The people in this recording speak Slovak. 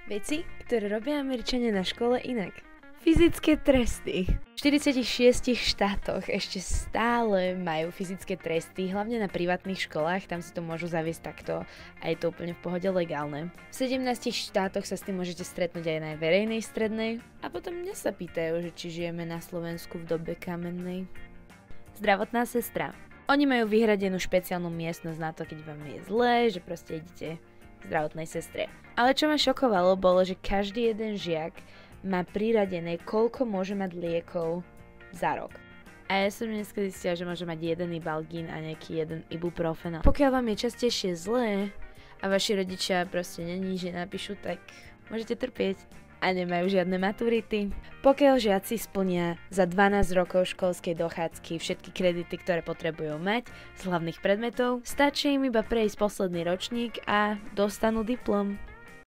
Veci, ktoré robia Američania na škole inak. Fyzické tresty. V 46 štátoch ešte stále majú fyzické tresty, hlavne na privátnych školách, tam si to môžu zaviesť takto a je to úplne v pohode legálne. V 17 štátoch sa s tým môžete stretnúť aj na verejnej strednej a potom mňa sa pýtajú, že či žijeme na Slovensku v dobe kamennej. Zdravotná sestra. Oni majú vyhradenú špeciálnu miestnosť na to, keď vám je zlé, že proste idete k zdravotnej sestre. Ale čo ma šokovalo, bolo, že každý jeden žiak má priradené, koľko môže mať liekov za rok. A ja som dneska zistila, že môže mať jeden Ibalgin a nejaký jeden Ibuprofen. Pokiaľ vám je častejšie zlé a vaši rodičia proste není, že napíšu, tak môžete trpieť. A nemajú žiadne maturity. Pokiaľ žiaci splnia za 12 rokov školskej dochádzky všetky kredity, ktoré potrebujú mať z hlavných predmetov, stačí im iba prejsť posledný ročník a dostanú diplom.